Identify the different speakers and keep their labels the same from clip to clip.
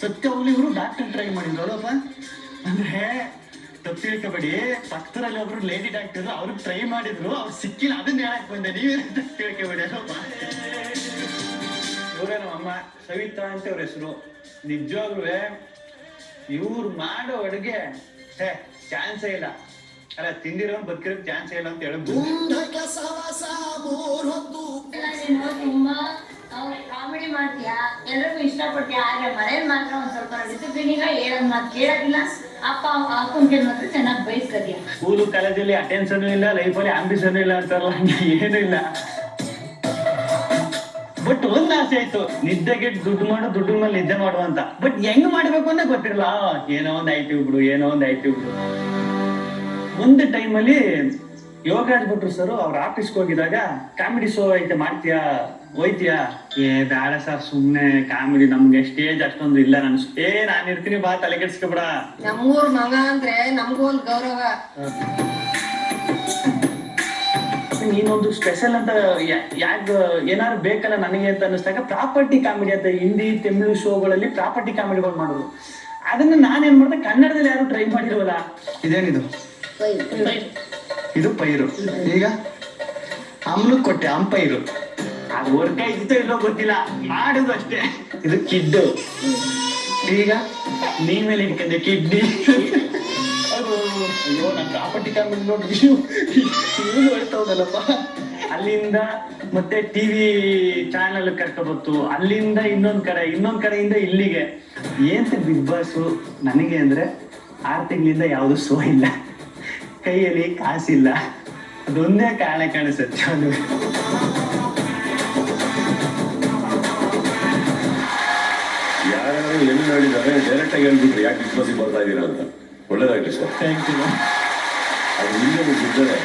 Speaker 1: ಸತ್ಯವಾಗ್ಲೂ ಇವರು doctor try ಮಾಡಿದ್ರಲ್ಲಪ್ಪ. ಅಂದ್ರೆ ತಪ್ಪು ತಿಳ್ಕೊಬೇಡಿ, ಪಕ್ಕದಲ್ಲಿ ಒಬ್ರು ಲೇಡಿ ಡಾಕ್ಟರ್ ಅವ್ರಿಗೆ ಟ್ರೈ ಮಾಡಿದ್ರು, ಅವ್ರು ಸಿಕ್ಕಿಲ್ಲ, ಅದನ್ನ ಹೇಳಕ್ ಬಂದೆ. ನೀವೇನು ತಪ್ಪು ತಿಳ್ಕೊಬೇಡಿ ಅಲ್ಲಪ್ಪ. ಇವರೇ ನಮ್ಮ ಅಮ್ಮ ಸವಿತಾ ಅಂತ ಅವ್ರ ಹೆಸರು. ನಿಜವಾಗ್ಲೂ ಇವ್ರು ಮಾಡೋ ಅಡುಗೆ ಚಾನ್ಸೇ ಇಲ್ಲ. ಅಲ್ಲ, ತಿಂದಿರೋ ಬದುಕಿರೋಕ್ ಚಾನ್ಸೇ ಇಲ್ಲ ಅಂತ ಹೇಳ್ಬೋದು.
Speaker 2: ತುಂಬಾ ಕಾಮಿಡಿ ಮಾಡ್ತೀಯಾ, ಎಲ್ರಿಗೂ ಇಷ್ಟಪಡ್ತೀಯ. ಆದ್ರೆ ಮನೇಲಿ ಮಾತ್ರ ಒಂದ್ ಸ್ವಲ್ಪ ಡಿಸಿಪ್ಲಿನ್ ಇಲ್ಲ, ಹೇಳೋದ್ ಮಾತು ಕೇಳೋದಿಲ್ಲ. ಅಪ್ಪ ಅಪ್ಪನ ಮಾತ್ರ ಚೆನ್ನಾಗಿ ಬಯಸ್ಕದಿಯ.
Speaker 1: ಸ್ಕೂಲು ಕಾಲೇಜಲ್ಲಿ ಅಟೆನ್ಷನ್ ಇಲ್ಲ, ಲೈಫಲ್ಲಿ ಆಂಬಿಷನ್ ಇಲ್ಲ ಅಂತಾರಲ್ಲ, ಏನು ಇಲ್ಲ. ಬಟ್ ಒಂದ್ ಆಸೆ ಆಯ್ತು, ನಿದ್ದೆಗೆ ದುಡ್ಡು ಮೇಲೆ ನಿದ್ದೆ ಮಾಡುವಂತ. ಬಟ್ ಹೆಂಗ್ ಮಾಡ್ಬೇಕು ಅಂತ ಗೊತ್ತಿರಲ್ಲ. ಏನೋ ಒಂದ್ ಆಯ್ತು ಬಿಡು. ಒಂದು ಟೈಮಲ್ಲಿ ಯೋಗರಾಜ್ ಭಟ್ರು ಸರ್ ಅವ್ರ ಆಫೀಸ್ಗೆ ಹೋಗಿದಾಗ, ಕಾಮಿಡಿ ಶೋ ಐತೆ ಮಾಡ್ತೀಯಾ, ಹೋಯ್ತೀಯಾ? ಬೇಡ ಸರ್, ಸುಮ್ನೆ ಕಾಮಿಡಿ, ನಮ್ಗೆ ಸ್ಟೇಜ್ ಅಷ್ಟೊಂದು ಇಲ್ಲ. ನಾನು ಇರ್ತೀನಿ, ಬಾ, ತಲೆ ಕೆಡ್ಸ್ಕೊಬೇಡ.
Speaker 3: ನಮ್ಮೂರ್ ಮಗ ಅಂದ್ರೆ ನಮಗೂ ಒಂದ್ ಗೌರವ.
Speaker 1: ನೀನೊಂದು ಸ್ಪೆಷಲ್ ಅಂತ ಯಾಕ ಏನಾದ್ರು ಬೇಕಲ್ಲ ನನಗೆ ಅಂತ ಅನ್ನಿಸ್ದಾಗ ಪ್ರಾಪರ್ಟಿ ಕಾಮಿಡಿ ಅಂತ ಹಿಂದಿ ತಮಿಳು ಶೋಗಳಲ್ಲಿ ಪ್ರಾಪರ್ಟಿ ಕಾಮಿಡಿಗಳು ಮಾಡೋದು. ಅದನ್ನ ನಾನೇನ್ ಮಾಡ್ದೆ, ಕನ್ನಡದಲ್ಲಿ ಯಾರು ಟ್ರೈ ಮಾಡಿರೋಲ್ಲ. ಇದೇನಿದು? ಇದು ಪೈರು. ಈಗ ಅಮ್ಲು ಕೊಟ್ಟೆ ಅಂಪೈರು. ಅದು ವರ್ಕ್ ಆಯ್ತಿತ್ತೋ ಇಲ್ಲೋ ಗೊತ್ತಿಲ್ಲ, ಮಾಡುದು ಅಷ್ಟೇ. ಇದು ಕಿಡ್ಡು. ಈಗ ನೀ ಮೇಲೆ ಇಟ್ಕೊಂಡೆ ಕಿಡ್ನಿ. ಅಯ್ಯೋ, ನಾನು ಪ್ರಾಪರ್ಟಿ ಕಾಮಿಡಿ ನೋಡಿ ಹೊಡ್ತೌದಲ್ಲಪ್ಪ. ಅಲ್ಲಿಂದ ಮತ್ತೆ ಟಿವಿ ಚಾನಲ್ ಕರ್ಕೊಬತ್ತು, ಅಲ್ಲಿಂದ ಇನ್ನೊಂದ್ ಕಡೆಯಿಂದ ಇಲ್ಲಿಗೆ. ಏನ್ ಬಿಗ್ ಬಾಸ್ ನನಗೆ ಅಂದ್ರೆ 6 ತಿಂಗಳಿಂದ ಯಾವ್ದು ಶೋ ಇಲ್ಲ, ಕೈಯಲ್ಲಿ ಕಾಸಿಲ್ಲ. ಅದೊಂದೇ ಕಾರಣ ಕಾಣಿಸುತ್ತೆ. ಅದು
Speaker 4: ಯಾರು ಎಲ್ಲಿ ನೋಡಿದ್ದಾರೆ ಡೈರೆಕ್ಟ್ ಆಗಿ ಹೇಳ್ಬಿಟ್ರು ಯಾಕೆ ಬಿಗ್ ಬಾಸ್ಗೆ ಬರ್ತಾ ಇದ್ದೀರಾ ಅಂತ. ಒಳ್ಳೇದಾಗ್ಲಿ ಸರ್.
Speaker 1: Thank you.
Speaker 4: ಅದು ಹಿಂದೆ ಬಿದ್ದರೆ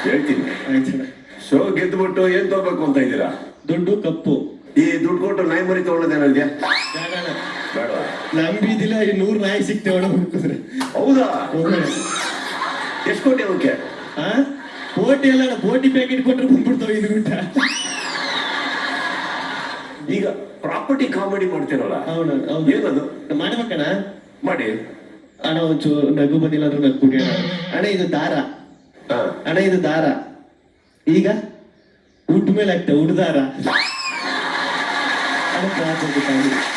Speaker 4: ಹೇಳ್ತೀನಿ. ಶೋ ಗೆದ್ದುಬಿಟ್ಟು ಏನ್ ತಗೋಬೇಕು ಅಂತ ಇದ್ದೀರಾ?
Speaker 1: ದುಡ್ಡು ಕಪ್ಪು.
Speaker 4: ಈ ದುಡ್ಡು ಕೊಟ್ಟು ನಾಯಿ ಮರಿ ತಗೊಳ್ಳೋದೇನಿದ್ಯಾ? ಬೇಡ,
Speaker 1: ನಮ್ ಬೀದಿಲ 100 ನಾಯಿ ಸಿಕ್ತೇವೆ.
Speaker 4: ಹೌದಾ? ಎಷ್ಟು ಕೋಟಿ ಅವಕ್ಕೆ?
Speaker 1: ಬೋಟಿ ಎಲ್ಲ ಬೋಟಿ ಪ್ಯಾಕೆಟ್ ಕೊಟ್ರೆ ಬಂದ್ಬಿಡ್ತಾವ 5 ಗುಂಟ.
Speaker 4: ಈಗ ಪ್ರಾಪರ್ಟಿ ಕಾಮಿಡಿ ಮಾಡ್ತೀರಲ್ಲ, ಏನದು
Speaker 1: ಮಾಡ್ಬೇಕಣ್ಣ?
Speaker 4: ಮಾಡಿ
Speaker 1: ಅಣ್ಣ. ಒಂಚೂರು ನಗು ಬಂದಿಲ್ಲ ಅಂದ್ರೆ ನಗ್ಬಿಟ್ಟಿ ಅಣ್ಣ. ಇದು ದಾರ ಅಣ್ಣ, ಇದು ದಾರ. ಈಗ ಉಡ್ ಮೇಲೆ ಹಾಕ್ತೆ ಉಡ್ದಾರ.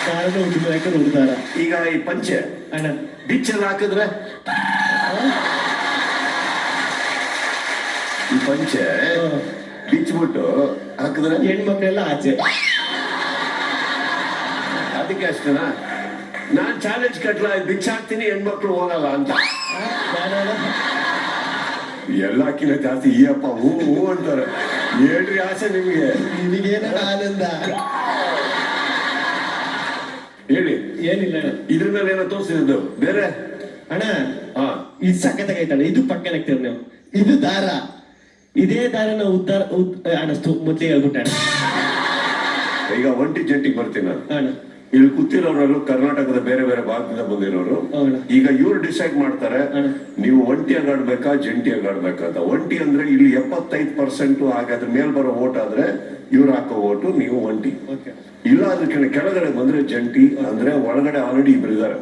Speaker 1: ದಾರದ ಉಡ್ ಮೇಲೆ ಹಾಕಿದ್ರೆ ಉಡ್ದಾರ.
Speaker 4: ಈಗ ಈ ಪಂಚೆ
Speaker 1: ಅಣ್ಣ
Speaker 4: ಡಿಚ್ ಎಲ್ಲ ಹಾಕಿದ್ರೆ, ಈ ಪಂಚೆ ಬಿಚ್ಬಿಟ್ಟು ಹಾಕಿದ್ರೆ
Speaker 1: ಹೆಣ್ಮಕ್ಳೆಲ್ಲ ಆಚೆ.
Speaker 4: ಅದಕ್ಕೆ ಅಷ್ಟೇನಾ? ನಾನ್ ಚಾಲೆಂಜ್ ಕಟ್ಲ ಬಿಚ್ಚ ಹಾಕ್ತೀನಿ, ಹೆಣ್ಮಕ್ಳು ಹೋಗಲ್ಲ ಅಂತ. ಎಲ್ಲಕ್ಕಿಂತ ಜಾಸ್ತಿ ಈ ಅಪ್ಪ ಹೂ ಅಂತಾರೆ. ಹೇಳ್ರಿ ಆಸೆ ನಿಮ್ಗೆ,
Speaker 1: ನಿಮಗೇನ ಆನಂದ
Speaker 4: ಹೇಳಿ.
Speaker 1: ಏನಿಲ್ಲ
Speaker 4: ಇದ್ರಲ್ಲಿ ಏನೋ ತೋರಿಸಿದ್ದು ಬೇರೆ
Speaker 1: ಅಣ್ಣ. ಇದು ಸಖತ್ತಾಗೈತಣ್ಣ. ಇದು ಪಕ್ಕನ ಹಾಕ್ತೀರ ನೀವು. ಇದು ದಾರ. ಇದೇ ದಾರನ ಉದ್ದಾರ ಅನಸ್ತು ಮೊದ್ಲಿಗೆ ಹೇಳ್ಬಿಟ್ಟಣ.
Speaker 4: ಈಗ ಒಂಟಿ ಜಂಟಿಗೆ ಬರ್ತೀನಿ ನಾನು.
Speaker 1: ಅಣ್ಣ,
Speaker 4: ಇಲ್ಲಿ ಕೂತಿರೋರು ಕರ್ನಾಟಕದ ಬೇರೆ ಬೇರೆ ಭಾಗದಿಂದ ಬಂದಿರೋರು. ಈಗ ಇವ್ರು ಡಿಸೈಡ್ ಮಾಡ್ತಾರೆ ನೀವು ಒಂಟಿಯಾಗಿ ಆಡ್ಬೇಕಾ ಜಂಟಿಯಾಗಿ ಆಡ್ಬೇಕಾ ಅಂತ. ಒಂಟಿ ಅಂದ್ರೆ ಇಲ್ಲಿ 75% ಹಾಗಾದ್ರೆ ಮೇಲ್ ಬರೋ ಓಟ್ ಆದ್ರೆ ಇವ್ರು ಹಾಕೋ ಓಟು, ನೀವು ಒಂಟಿ. ಇಲ್ಲ ಅದಕ್ಕೆ ಕೆಳಗಡೆ ಬಂದ್ರೆ ಜಂಟಿ ಅಂದ್ರೆ ಒಳಗಡೆ ಆಲ್ರೆಡಿ ಇಬ್ರು ಇದಾರೆ.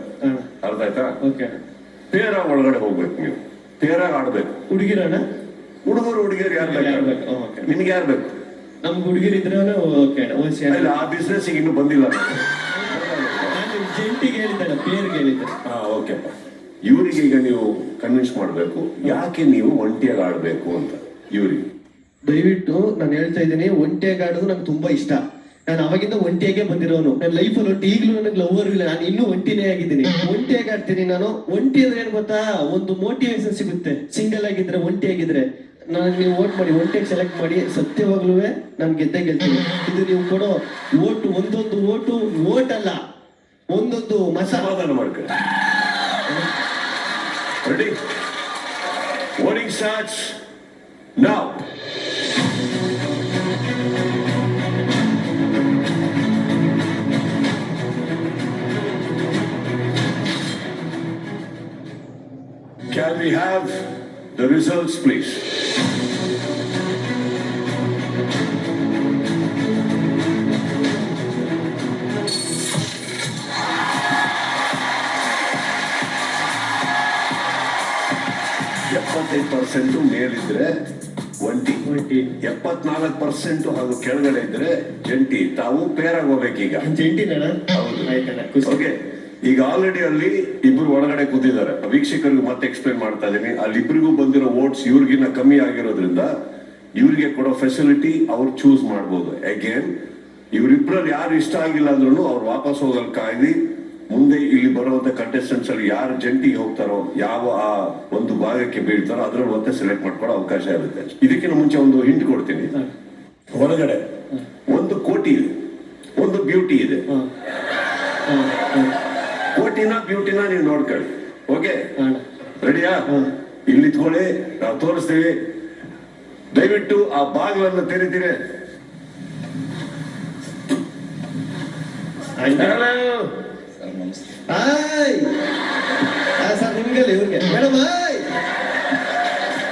Speaker 4: ಅರ್ಥ ಆಯ್ತಾ? ಪೇರ ಒಳಗಡೆ ಹೋಗ್ಬೇಕು, ನೀವು ಪೇರಾಗ ಆಡ್ಬೇಕು.
Speaker 1: ಹುಡುಗಿರಣ್ಣ?
Speaker 4: ಹುಡುಗರು ಹುಡುಗಿಯರು ಯಾರು ಬೇಕು? ನಿಮ್ಗೆ ಯಾರು ಬೇಕು?
Speaker 1: ನಮ್ಗೆ ಹುಡುಗಿರಿದ್ರೆ
Speaker 4: ಆ ಬಿಸ್ನೆಸ್ ಇನ್ನೂ ಬಂದಿಲ್ಲ.
Speaker 1: ಜಂಟಿಗೆ ಹೇಳಿದ್ದಲ್ಲ, ಪೇರ್ಗೆ ಹೇಳಿದ್ದೆ.
Speaker 4: ಓಕೆ. ಇವ್ರಿಗೆ ಈಗ ನೀವು ಕನ್ವಿನ್ಸ್ ಮಾಡ್ಬೇಕು ಯಾಕೆ ನೀವು ಒಂಟಿಯಾಗಿ ಆಡ್ಬೇಕು ಅಂತ. ಇವ್ರಿಗೆ
Speaker 1: ದಯವಿಟ್ಟು ನಾನು ಹೇಳ್ತಾ ಇದ್ದೀನಿ, ಒಂಟಿಯಾಗಿ ಆಡೋದು ನಂಗೆ ತುಂಬಾ ಇಷ್ಟ. ನಾನು ಅವಾಗಿಂದ ಒಂಟಿಯಾಗೆ ಬಂದಿರೋನು. ನನ್ನ ಲೈಫಲ್ಲಿ ಈಗಲೂ ನನಗೆ ಲವರ್ ಇಲ್ಲ, ನಾನು ಇನ್ನೂ ಒಂಟಿನೇ ಆಗಿದ್ದೀನಿ. ಒಂಟಿಯಾಗಿ ಆಡ್ತೀನಿ ನಾನು. ಒಂಟಿ ಅಂದ್ರೆ ಏನ್ ಗೊತ್ತಾ, ಒಂದು ಮೋಟಿವೇಶನ್ ಸಿಗುತ್ತೆ. ಸಿಂಗಲ್ ಆಗಿದ್ರೆ, ಒಂಟಿಯಾಗಿದ್ರೆ. ನನಗೆ ನೀವು ವೋಟ್ ಮಾಡಿ, ಒಂಟಿಯಾಗಿ ಸೆಲೆಕ್ಟ್ ಮಾಡಿ. ಸತ್ಯವಾಗ್ಲೂ ನಾನು ಗೆಲ್ತೀನಿ. ಇದು ನೀವು ಕೊಡೋ ಓಟು, ಒಂದೊಂದು ಓಟು ಓಟ್ ಅಲ್ಲ, ಒಂದೊಂದು
Speaker 4: ಸಮಾಧಾನ ಮಾಡ್ಕೊಳ್ಳಿ. Ready? Voting starts now. Can we have the results, please? 75% ಮೇಲಿದ್ರೆ ಒಂಟಿ, 74% ಹಾಗೂ ಕೆಳಗಡೆ ಇದ್ರೆ ಜಂಟಿ. ತಾವು ಪೇರ್ ಆಗೋಬೇಕೀಗ.
Speaker 5: ಜಂಟಿನ
Speaker 4: ಹೌದು.
Speaker 5: ಆಯ್ತಣ್ಣ, ಖುಷಿ.
Speaker 4: ಓಕೆ, ಈಗ ಆಲ್ರೆಡಿ ಅಲ್ಲಿ ಇಬ್ರು ಒಳಗಡೆ ಕೂತಿದ್ದಾರೆ. ವೀಕ್ಷಕರಿಗೂ ಮತ್ತೆ ಎಕ್ಸ್ಪ್ಲೇನ್ ಮಾಡ್ತಾ ಇದೀನಿ. ಅಲ್ಲಿ ಇಬ್ರಿಗೂ ಬಂದಿರೋ ವೋಟ್ಸ್ ಇವ್ರಿಗಿನ್ನ ಕಮ್ಮಿ ಆಗಿರೋದ್ರಿಂದ ಇವ್ರಿಗೆ ಕೊಡೋ ಫೆಸಿಲಿಟಿ ಅವ್ರು ಚೂಸ್ ಮಾಡ್ಬೋದು. ಅಗೇನ್ ಇವರಿಬ್ರಲ್ಲಿ ಯಾರು ಇಷ್ಟ ಆಗಿಲ್ಲ ಅಂದ್ರೂ ಅವ್ರು ವಾಪಸ್ ಹೋಗಲ್ ಕಾಯ್ದು ಮುಂದೆ ಇಲ್ಲಿ ಬರುವಂತ ಕಂಟೆಸ್ಟೆಂಟ್ಸ್ ಅಲ್ಲಿ ಯಾರು ಜಂಟಿಗೆ ಹೋಗ್ತಾರೋ, ಯಾವ ಆ ಒಂದು ಭಾಗಕ್ಕೆ ಬೀಳ್ತಾರೋ ಅದ್ರಲ್ಲಿ ಮತ್ತೆ ಸೆಲೆಕ್ಟ್ ಮಾಡ್ಕೊಳ್ಳೋ ಅವಕಾಶ ಇರುತ್ತೆ. ಇದಕ್ಕಿಂತ ಮುಂಚೆ ಒಂದು ಹಿಂಟ್ ಕೊಡ್ತೀನಿ. ಹೊರಗಡೆ ಒಂದು ಕೋಟಿ ಇದೆ, ಒಂದು ಬ್ಯೂಟಿ ಇದೆ. ಕೋಟಿನ ಬ್ಯೂಟಿನ ನೀವು ನೋಡ್ಕೊಳ್ಳಿ. ಓಕೆ, ರೆಡಿಯಾ? ಇಲ್ಲಿ ಇತ್ಕೊಳ್ಳಿ, ನಾವು ತೋರಿಸ್ತೀವಿ. ದಯವಿಟ್ಟು ಆ ಬಾಗಿಲನ್ನು ತೆರೀತೀರಿ.
Speaker 5: ಸರ್ ನಿಮ್ಗಲ್ಲ ಇವ್ರಿಗೆ ಮೇಡಮ್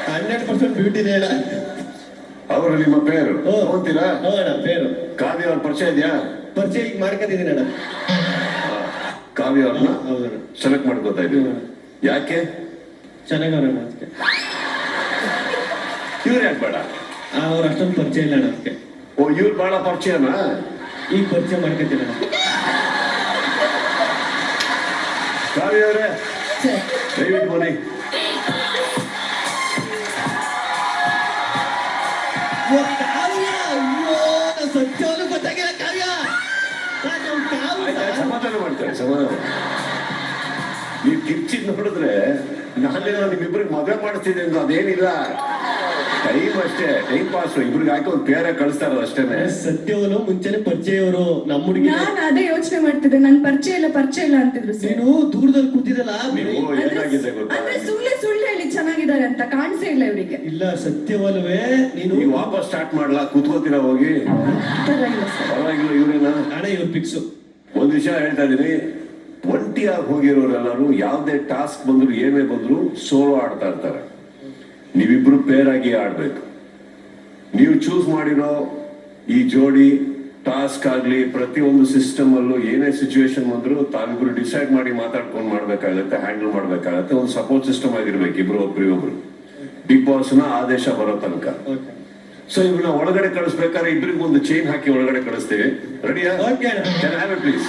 Speaker 5: 100% ಬ್ಯೂಟಿ ಇದೆ ಹೇಳ.
Speaker 4: ಅವರು ನಿಮ್ಮ ಪೇರು ತಗೊಂತೀರಾ?
Speaker 5: ಅಣ್ಣ ಪೇರು
Speaker 4: ಕಾವ್ಯ ಅವ್ರ ಪರಿಚಯ ಇದೆಯಾ?
Speaker 5: ಪರಿಚಯ ಈಗ ಮಾಡ್ಕೊಂಡಿದ್ದೀನಿ ಅಣ್ಣ.
Speaker 4: ಕಾವ್ಯ ಅವ್ರನ್ನ
Speaker 5: ಹೌದಣ್ಣ.
Speaker 4: ಸೆಲೆಕ್ಟ್ ಮಾಡ್ಕೋತಾ ಇದ್ದೀವಿ. ಯಾಕೆ?
Speaker 5: ಚೆನ್ನಾಗವ್ರಣ್ಣ ಅದಕ್ಕೆ.
Speaker 4: ಇವ್ರು ಯಾಕೆ ಬೇಡ?
Speaker 5: ಅವ್ರು ಅಷ್ಟೊಂದು ಪರಿಚಯ ಇಲ್ಲ ಅಣ್ಣ ಅದಕ್ಕೆ.
Speaker 4: ಓ, ಇವ್ರು ಬಹಳ ಪರಿಚಯನಾ?
Speaker 5: ಈಗ ಪರಿಚಯ ಮಾಡ್ಕೊತೀನಿ ಅಣ್ಣ.
Speaker 4: ಕಾವ್ಯ ಅವರೇ ದಯವಿಟ್ಟು ಬನ್ನಿ.
Speaker 5: ಸತ್ಯವನ್ನು ಗೊತ್ತಾಗಿಲ್ಲ ಕಾವ್ಯ.
Speaker 4: ಸಮಾಧಾನ ಮಾಡ್ತಾರೆ, ಸಮಾಧಾನ. ನೀವು ಕಿರ್ಚಿದ್ ನೋಡಿದ್ರೆ ನಾನೇನೋ ನಿಮ್ಮಿಬ್ರಿಗೆ ಮದುವೆ ಮಾಡಿಸ್ತಿದ್ದೆ ಅಂತ ಅದೇನಿಲ್ಲ. ಟೈಮ್ ಅಷ್ಟೇ, ಟೈಮ್ ಪಾಸ್. ಇಬ್ರಿಗೆ ಹಾಕಿ ಒಂದು ಪೇರ ಕಳಿಸ್ತಾರ ಅಷ್ಟೇನೆ.
Speaker 5: ಸತ್ಯವನ್ನು ಮುಂಚೆನೆ ಪರಿಚಯವರು ನಮ್ಮ ಹುಡುಗಿ.
Speaker 6: ನಾನ್ ಅದೇ ಯೋಚನೆ ಮಾಡ್ತಿದ್ದೆ, ನನ್ ಪರಿಚಯ ಇಲ್ಲ ಅಂತಿದ್ರು ಸರ್.
Speaker 5: ನೀನು ದೂರದಲ್ಲಿ ಕೂತಿದಲ್ಲ.
Speaker 4: ನೀವು ಏನಾಗಿದೆ ಗೊತ್ತಾ?
Speaker 6: ಅಂದ್ರೆ ಸುಳ್ಳು ಹೇಳಿ ಚೆನ್ನಾಗಿದ್ದಾರೆ ಅಂತ ಕಾಣಿಸೇ ಇಲ್ಲ ಇವರಿಗೆ.
Speaker 5: ಇಲ್ಲ ಸತ್ಯವಲ್ವೇ ನೀನು.
Speaker 4: ನೀವು ವಾಪಸ್ ಸ್ಟಾರ್ಟ್ ಮಾಡ್ಲಾ? ಕೂತ್ಕೋತೀರಾ ಹೋಗಿ? ಪರವಾಗಿಲ್ಲ. ಇವ್ರೇನ
Speaker 5: ಅಣ್ಣ ಇವ್ರು ಫಿಕ್ಸು.
Speaker 4: ಒಂದ್ ವಿಷಯ ಹೇಳ್ತಾ ಇದೀನಿ. ಒಂಟಿಯಾಗಿ ಹೋಗಿರೋರೆಲ್ಲರೂ ಯಾವ್ದೇ ಟಾಸ್ಕ್ ಬಂದ್ರು ಏನೇ ಬಂದ್ರು ಸೋಲೋ ಆಡ್ತಾ ಇರ್ತಾರೆ. ನೀವಿಬ್ರು ಪೇರ್ ಆಗಿ ಆಡ್ಬೇಕು. ನೀವು ಚೂಸ್ ಮಾಡಿರೋ ಈ ಜೋಡಿ ಟಾಸ್ಕ್ ಆಗ್ಲಿ ಪ್ರತಿಯೊಂದು ಸಿಸ್ಟಮ್ ಅಲ್ಲೂ ಏನೇ ಸಿಚುವೇಶನ್ ಬಂದ್ರು ತಾವಿಬ್ರು ಡಿಸೈಡ್ ಮಾಡಿ ಮಾತಾಡ್ಕೊಂಡು ಮಾಡ್ಬೇಕಾಗತ್ತೆ, ಹ್ಯಾಂಡಲ್ ಮಾಡ್ಬೇಕಾಗತ್ತೆ. ಒಂದು ಸಪೋರ್ಟ್ ಸಿಸ್ಟಮ್ ಆಗಿರ್ಬೇಕು ಇಬ್ರು ಒಬ್ರಿಗೊಬ್ರು. ಬಿಗ್ ಬಾಸ್ ನ ಆದೇಶ ಬರೋ ತನಕ. ಸೊ ಇವ್ರನ್ನ ಒಳಗಡೆ ಕಳಿಸ್ಬೇಕಾದ್ರೆ ಇಬ್ರಿಗೂ ಒಂದು ಚೈನ್ ಹಾಕಿ ಒಳಗಡೆ ಕಳಿಸ್ತೀವಿ. ರೆಡಿಯಾ?
Speaker 5: ಓಕೆ ಅಣ್ಣ.
Speaker 4: Can have it please?